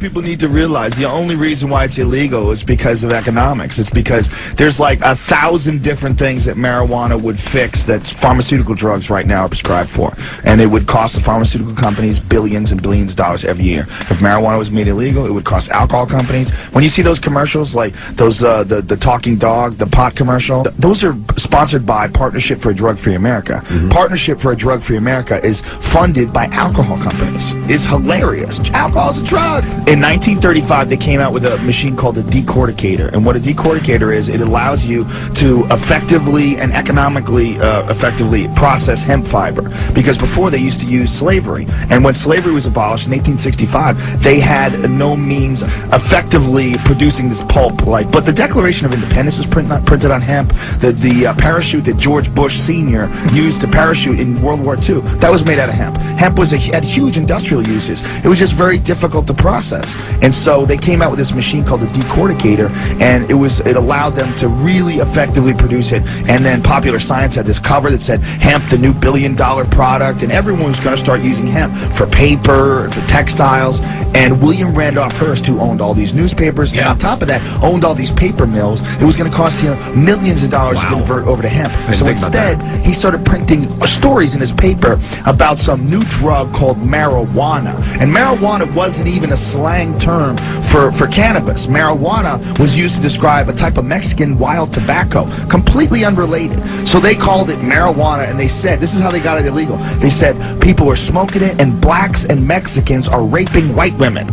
people need to realize the only reason why it's illegal is because of economics. It's because there's like 1,000 different things that marijuana would fix that pharmaceutical drugs right now are prescribed for. And it would cost the pharmaceutical companies billions and billions of dollars every year. If marijuana was made illegal, it would cost alcohol companies. When you see those commercials, like those the talking dog, the pot commercial, those are sponsored by Partnership for a Drug-Free America. Partnership for a Drug-Free America is funded by alcohol companies. It's hilarious. Alcohol's a drug. In 1935, they came out with a machine called a decorticator. And what a decorticator is, it allows you to effectively and economically effectively process hemp fiber. Because before they used to use slavery. And when slavery was abolished in 1865, they had no means effectively producing this pulp. But the Declaration of Independence was printed on hemp. The parachute that George Bush Sr. used to parachute in World War II, that was made out of hemp. Hemp had huge industrial uses. It was just very difficult to process. And so they came out with this machine called a decorticator, and it allowed them to really effectively produce it. And then Popular Science had this cover that said, hemp, the new billion-dollar product, and everyone was going to start using hemp for paper, for textiles. And William Randolph Hearst, who owned all these newspapers, and on top of that, owned all these paper mills, it was going to cost him millions of dollars to convert over to hemp. So instead, he started printing stories in his paper about some new drug called marijuana. And marijuana wasn't even a slang term for cannabis. Marijuana was used to describe a type of Mexican wild tobacco, completely unrelated. So they called it marijuana, and they said, this is how they got it illegal. They said, people are smoking it, and blacks and Mexicans are raping white women.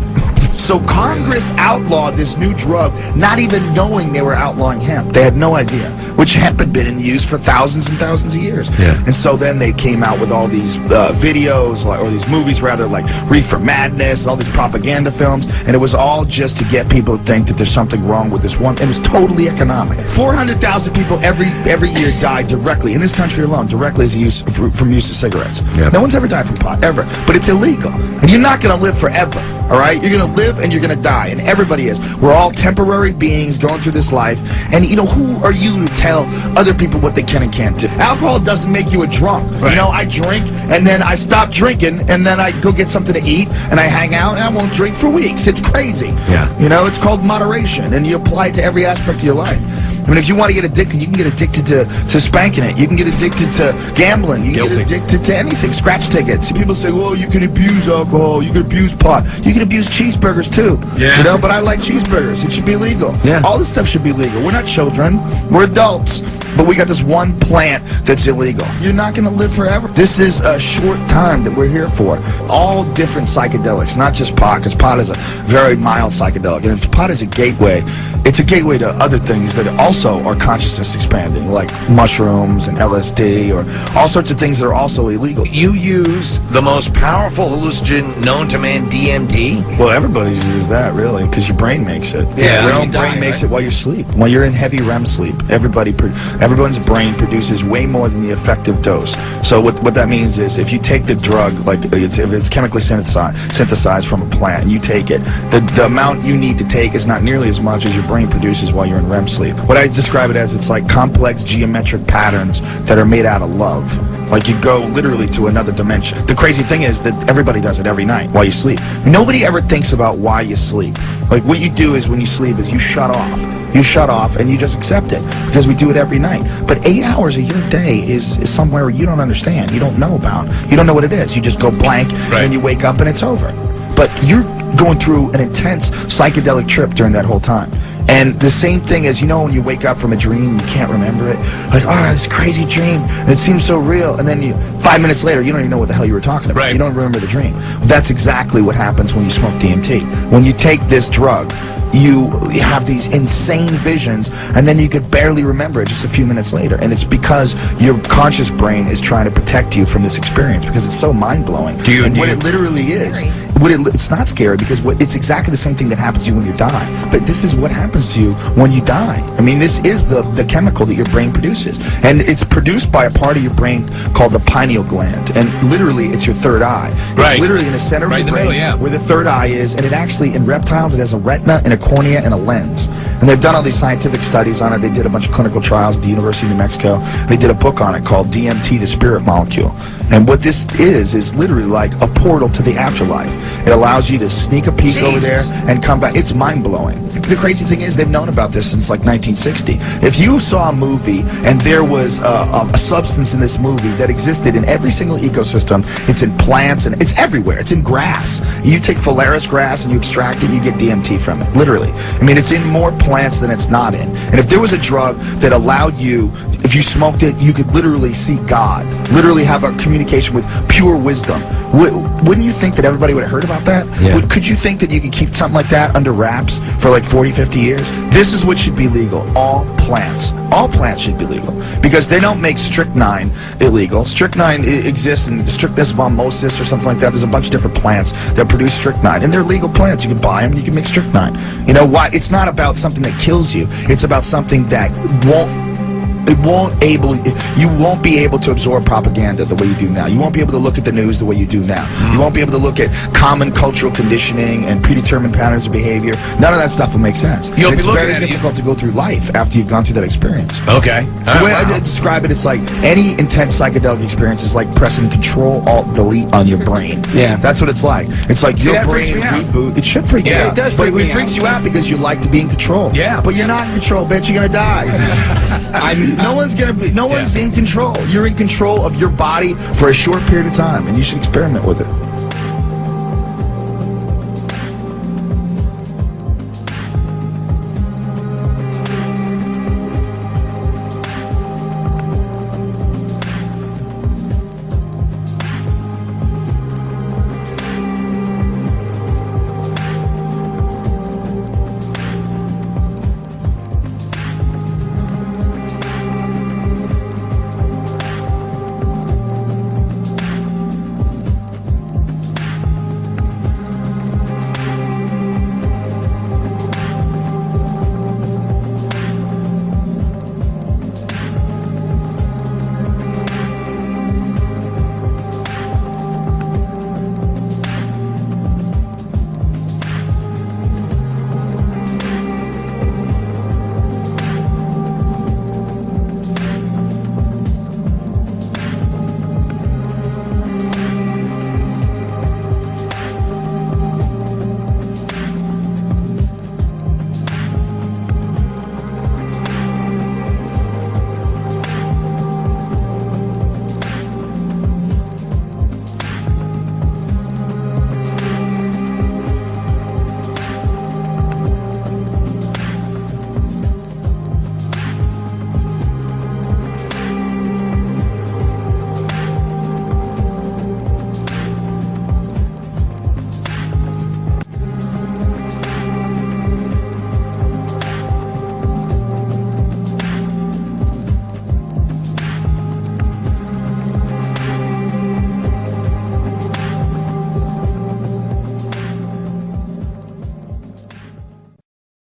So Congress outlawed this new drug, not even knowing they were outlawing hemp. They had no idea, which hemp had been in use for thousands and thousands of years. And so then they came out with all these videos, or these movies rather, like Reefer Madness and all these propaganda films, and it was all just to get people to think that there's something wrong with this one. It was totally economic. 400,000 people every year die directly, in this country alone, directly as from use of cigarettes. No one's ever died from pot, ever. But it's illegal. And you're not going to live forever. All right? You're going to live and you're going to die. And everybody is. We're all temporary beings going through this life. And, you know, who are you to tell other people what they can and can't do? Alcohol doesn't make you a drunk. Right. You know, I drink and then I stop drinking and then I go get something to eat and I hang out and I won't drink for weeks. It's crazy. You know, it's called moderation, and you apply it to every aspect of your life. I mean, if you want to get addicted, you can get addicted to spanking it. You can get addicted to gambling. You can get addicted to anything. Scratch tickets. People say, well, you can abuse alcohol. You can abuse pot. You can abuse cheeseburgers, too. You know, but I like cheeseburgers. It should be legal. All this stuff should be legal. We're not children. We're adults. But we got this one plant that's illegal. You're not going to live forever. This is a short time that we're here for. All different psychedelics, not just pot, because pot is a very mild psychedelic. And if pot is a gateway, it's a gateway to other things that also are consciousness expanding, like mushrooms and LSD, or all sorts of things that are also illegal. You used the most powerful hallucinogen known to man, DMT? Well, everybody's used that, really, because your brain makes it. Your own brain makes it while you sleep. While you're in heavy REM sleep, everyone's brain produces way more than the effective dose. So what that means is, if you take the drug, like if it's chemically synthesized from a plant, and you take it, the amount you need to take is not nearly as much as your brain produces while you're in REM sleep. What I describe it as, it's like complex geometric patterns that are made out of love. Like you go literally to another dimension. The crazy thing is that everybody does it every night while you sleep. Nobody ever thinks about why you sleep. Like what you do is when you sleep is you shut off. You shut off and you just accept it, because we do it every night. But 8 hours of your day is somewhere you don't understand, you don't know about. You don't know what it is. You just go blank, and then you wake up and it's over. But you're going through an intense psychedelic trip during that whole time. And the same thing as, you know, when you wake up from a dream, you can't remember it. Like, this crazy dream, and it seems so real. And then 5 minutes later, you don't even know what the hell you were talking about. You don't remember the dream. That's exactly what happens when you smoke DMT. When you take this drug, you have these insane visions, and then you could barely remember it just a few minutes later. And it's because your conscious brain is trying to protect you from this experience, because it's so mind-blowing. What it literally is, it's not scary, because it's exactly the same thing that happens to you when you die. But this is what happens to you when you die. I mean, this is the chemical that your brain produces. And it's produced by a part of your brain called the pineal gland. And literally, it's your third eye. It's literally in the center of your brain where the third eye is. And it actually, in reptiles, it has a retina and a cornea and a lens. And they've done all these scientific studies on it. They did a bunch of clinical trials at the University of New Mexico. They did a book on it called DMT, the Spirit Molecule. And what this is literally like a portal to the afterlife. It allows you to sneak a peek over there and come back. It's mind-blowing. The crazy thing is they've known about this since like 1960. If you saw a movie and there was a substance in this movie that existed in every single ecosystem, it's in plants and it's everywhere. It's in grass. You take Phalaris grass and you extract it, you get DMT from it. Literally. I mean, it's in more plants than it's not in. And if there was a drug that allowed you, if you smoked it, you could literally see God, literally have a communication with pure wisdom. Wouldn't you think that everybody would have heard about that? Yeah. Could you think that you could keep something like that under wraps for like 40, 50 years? This is what should be legal. All plants. All plants should be legal. Because they don't make strychnine illegal. Strychnine exists in Strychnus vomosus or something like that. There's a bunch of different plants that produce strychnine. And they're legal plants. You can buy them and you can make strychnine. You know why? It's not about something that kills you. It's about something that you won't be able to absorb propaganda the way you do now. You won't be able to look at the news the way you do now. You won't be able to look at common cultural conditioning and predetermined patterns of behavior. None of that stuff will make sense. You'll be looking very at it, difficult to go through life after you've gone through that experience. Okay. The way I describe it, it's like any intense psychedelic experience is like pressing Control Alt Delete on your brain. Yeah. That's what it's like. It's like your that freaks brain me out. reboot. It should freak you Yeah, out. it does But freak me it freaks out. you out because you like to be in control. Yeah. But you're not in control, bitch. You're gonna die. No one's in control. You're in control of your body for a short period of time, and you should experiment with it.